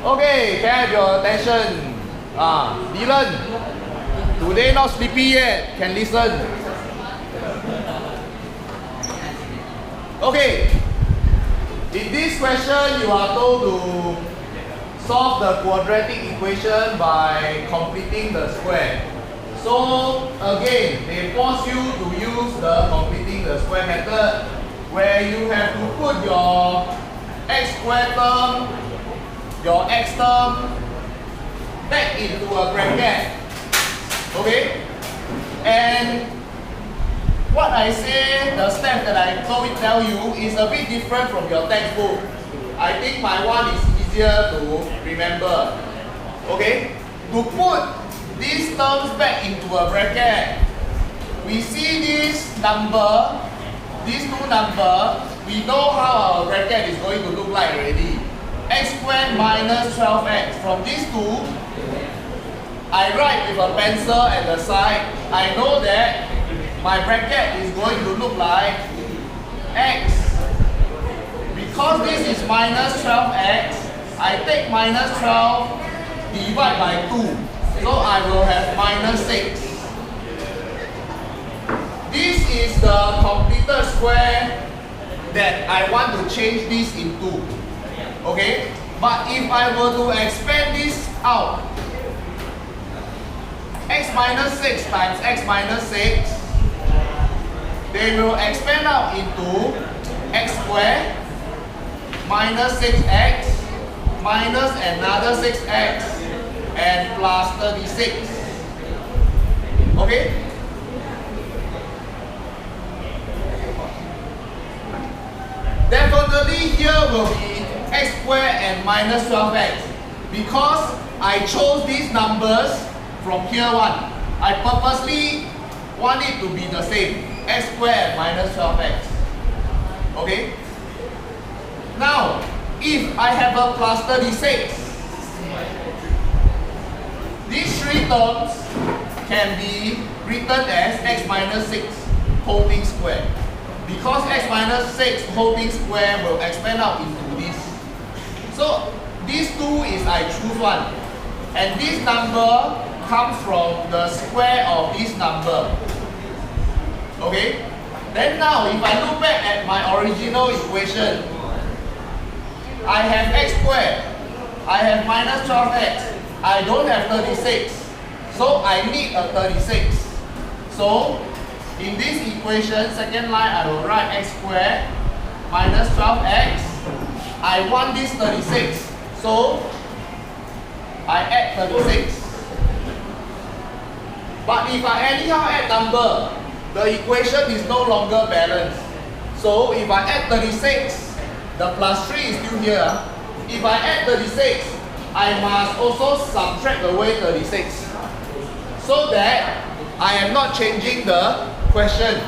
Okay, can I have your attention? Dylan, today not sleepy yet, can listen. Okay, in this question you are told to solve the quadratic equation by completing the square. So again, they force you to use the completing the square method, where you have to put your x squared term, your x term back into a bracket. Okay? And what I say, the step that I tell you is a bit different from your textbook. I think my one is easier to remember. Okay? To put these terms back into a bracket, we see this number, these two numbers, we know how our bracket is going to look like already. X squared minus 12x. From these two, I write with a pencil at the side. I know that my bracket is going to look like x. Because this is minus 12x, I take minus 12 divide by 2. So I will have minus 6. This is the completed square that I want to change this into. Okay? But if I were to expand this out, x minus 6 times x minus 6, they will expand out into x squared minus 6x minus another 6x and plus 36. Okay? Definitely here will be x squared and minus 12x, because I chose these numbers from here one. I purposely want it to be the same, x squared and minus 12x. Okay? Now, if I have a plus 36, these three terms can be written as x minus 6 whole thing square. Because x minus 6 whole thing square will expand out into this. So these two is I choose one. And this number comes from the square of this number. Okay? Then now if I look back at my original equation, I have x squared, I have minus 12x, I don't have 36, so I need a 36. So in this equation, second line, I will write x squared minus 12x. I want this 36, so I add 36. But if I anyhow add number, the equation is no longer balanced. So if I add 36, the plus 3 is still here. If I add 36, I must also subtract away 36, so that I am not changing the question.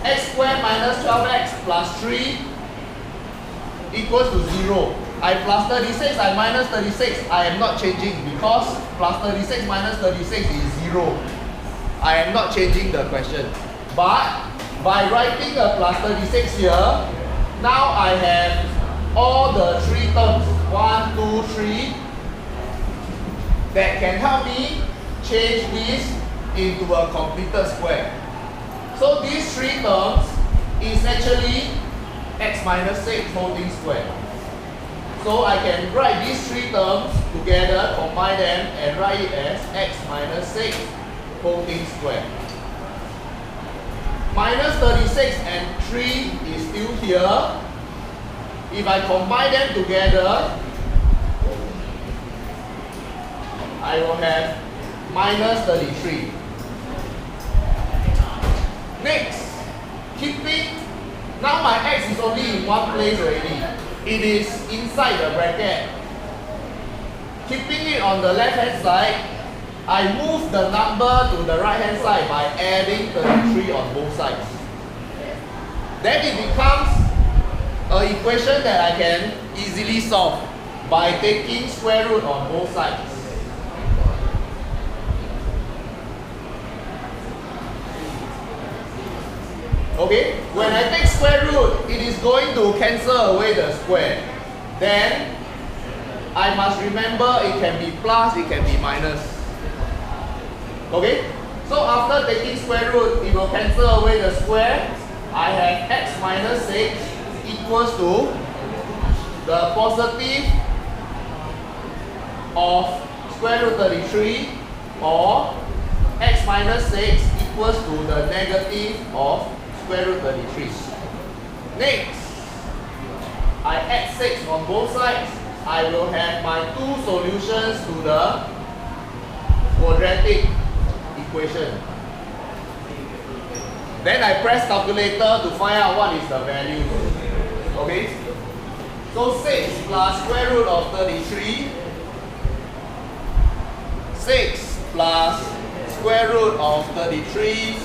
X squared minus 12x plus 3 equals to 0. I plus 36, I minus 36. I am not changing, because plus 36 minus 36 is 0. I am not changing the question. But by writing a plus 36 here, now I have all the three terms, 1, 2, 3, that can help me change this into a completed square. So these three terms is actually x minus 6 whole thing square. So I can write these three terms together, combine them, and write it as x minus 6 whole thing square. Minus 36 and 3 is still here. If I combine them together, I will have minus 33. Next, keeping, now my x is only in one place already. It is inside the bracket. Keeping it on the left hand side, I move the number to the right hand side by adding 33 on both sides. Then it becomes an equation that I can easily solve by taking square root on both sides. Okay, when I take square root, it is going to cancel away the square. Then I must remember it can be plus, it can be minus. Okay? So after taking square root, it will cancel away the square. I have x minus 6 equals to the positive of square root 33 or x minus 6 equals to the negative of square root 33. Next, I add 6 on both sides. I will have my two solutions to the quadratic equation. Then I press calculator to find out what is the value. Okay? So 6 plus square root of 33, 6 plus square root of 33,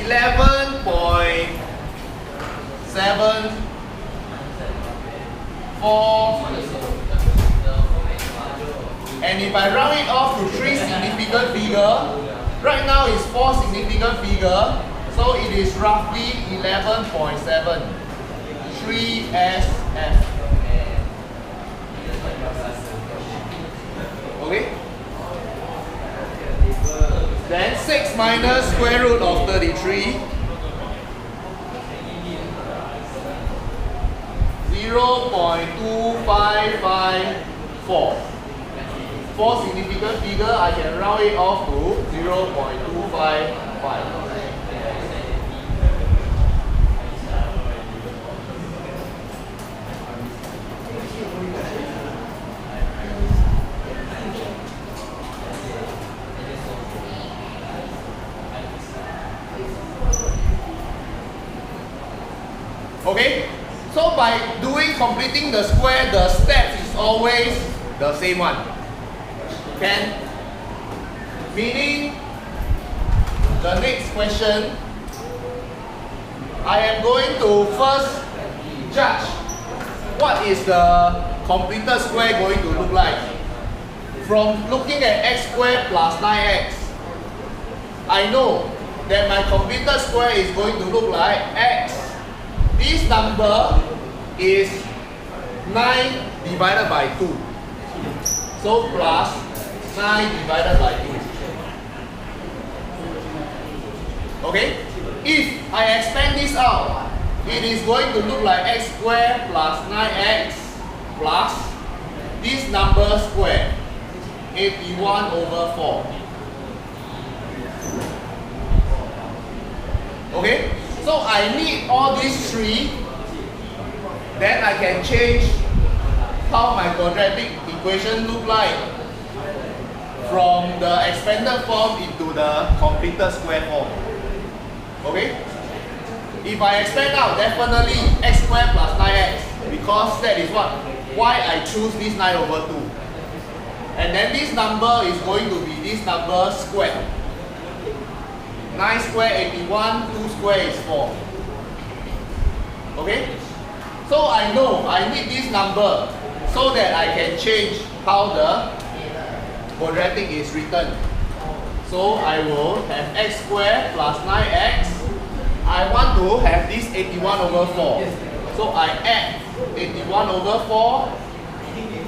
11.74. And if I round it off to 3 significant figure, right now it's 4 significant figure, so it is roughly 11.7. 3SF. Okay? Then 6 minus square root of 33. 0.2554. 4 significant figure, I can round it off to 0.255. Okay? So by completing the square, the steps is always the same one. Can? Meaning, the next question, I am going to first judge what is the completed square going to look like. From looking at x squared plus 9x, I know that my completed square is going to look like x. This number is 9 divided by 2. So plus 9 divided by 2. Okay? If I expand this out, it is going to look like x squared plus 9x plus this number squared, 81 over 4. Okay? So I need all these three, then I can change how my quadratic equation look like from the expanded form into the completed square form. Okay? If I expand out, definitely x squared plus 9x, because that is why I choose this 9 over 2. And then this number is going to be this number squared. 9 square 81, 2 square is 4. Okay? So I know I need this number so that I can change how the quadratic is written. So I will have x squared plus 9x. I want to have this 81 over 4. So I add 81 over 4.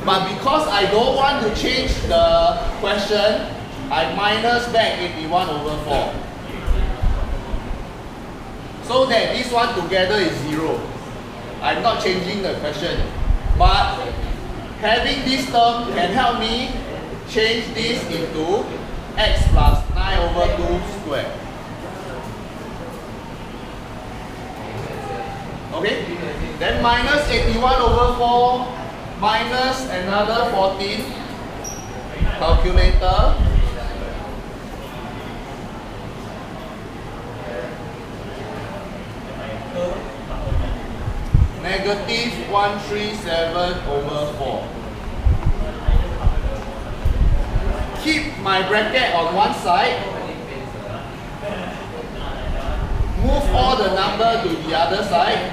But because I don't want to change the question, I minus back 81 over 4. So that this one together is 0. I'm not changing the question. But having this term can help me change this into x plus 9 over 2 squared. Okay? Then minus 81 over 4 minus another 14. Calculator. Negative 137 over 4. Keep my bracket on one side. Move all the number to the other side.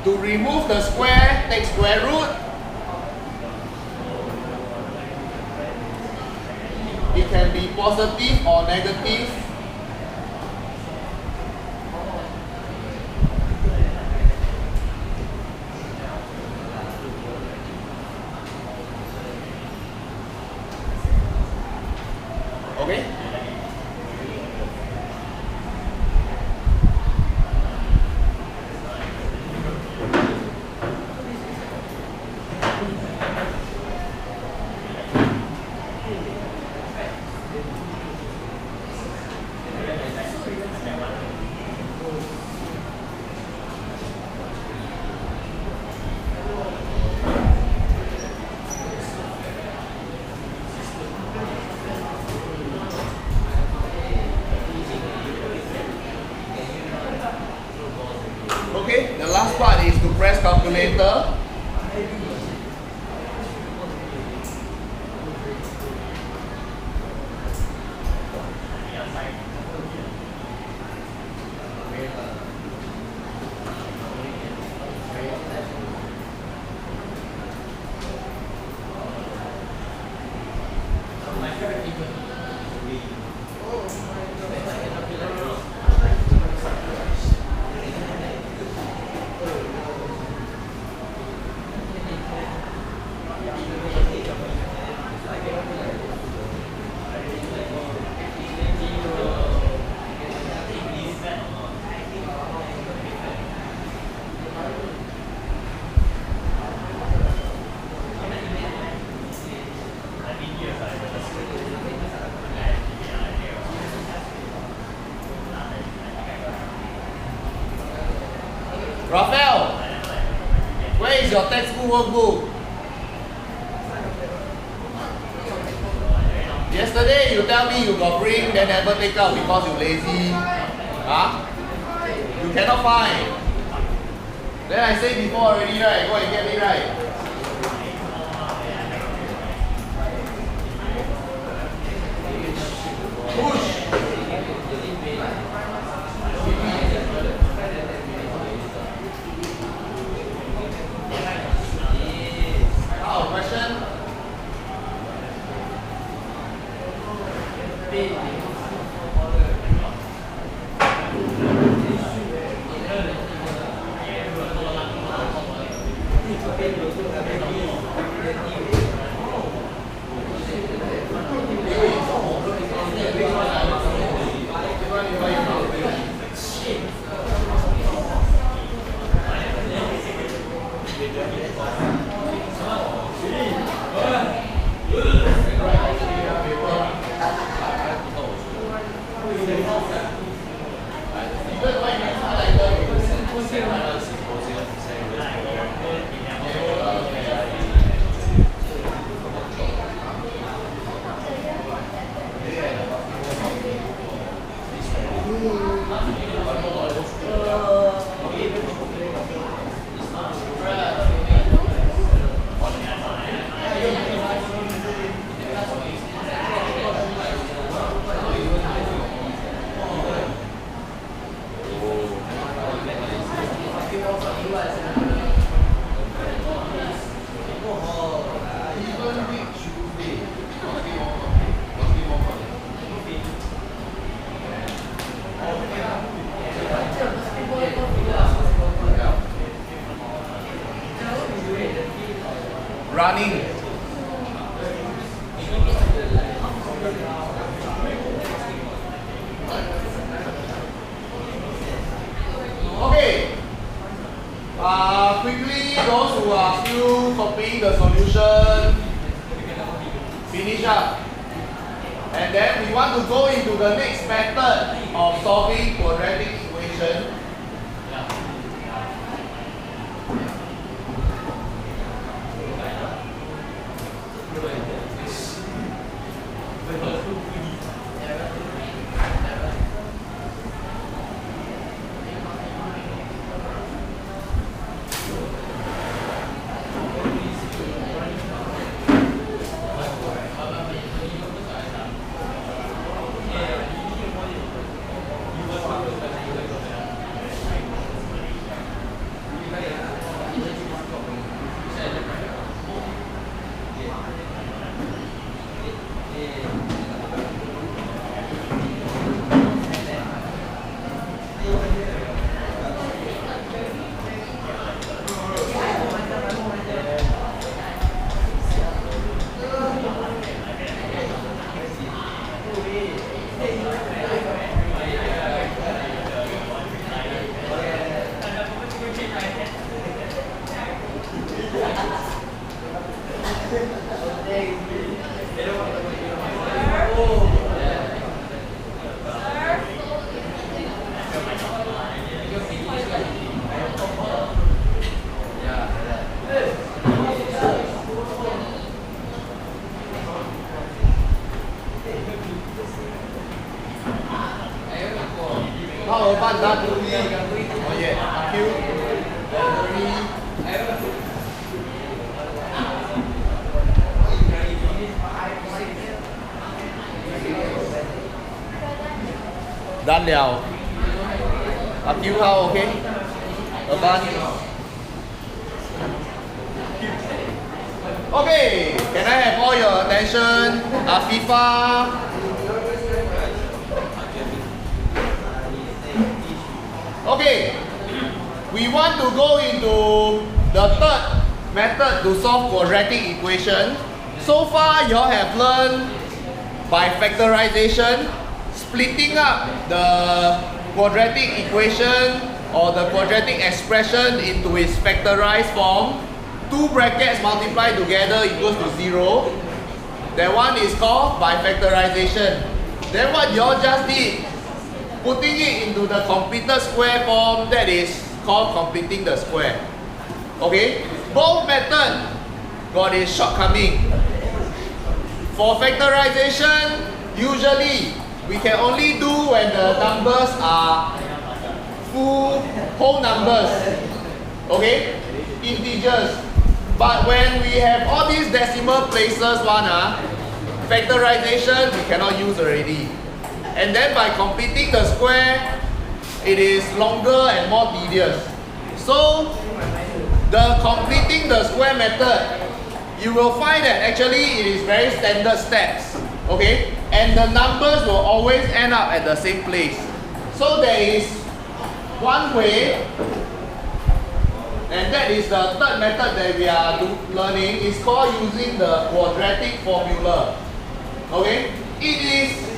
To remove the square, take square root. It can be positive or negative. last part is to press calculator. Raphael, where is your textbook workbook? Yesterday you tell me you got bring, then never take out because you lazy. Huh? You cannot find. Then I say before already, right? Go and get it, right? Push. Question? Running. Okay. Quickly, those who are still copying the solution, finish up. And then we want to go into the next method of solving quadratic equation. How about that? Oh yeah, thank you. Done liao. Up you how, okay? Advance. Okay, can I have all your attention? Afifa. Okay, we want to go into the third method to solve quadratic equation. So far, you all have learned by factorization, splitting up the quadratic equation or the quadratic expression into its factorized form. Two brackets multiplied together equals to 0. That one is called by factorization. Then what you all just did, putting it into the completed square form, that is called completing the square. Okay? Both methods got its shortcoming. For factorization, usually we can only do when the numbers are whole numbers. Okay? Integers. But when we have all these decimal places factorization we cannot use already. And then by completing the square, it is longer and more tedious. So the completing the square method, you will find that actually it is very standard steps. Okay? And the numbers will always end up at the same place. So there is one way, and that is the third method that we are learning. It's called using the quadratic formula. Okay? It is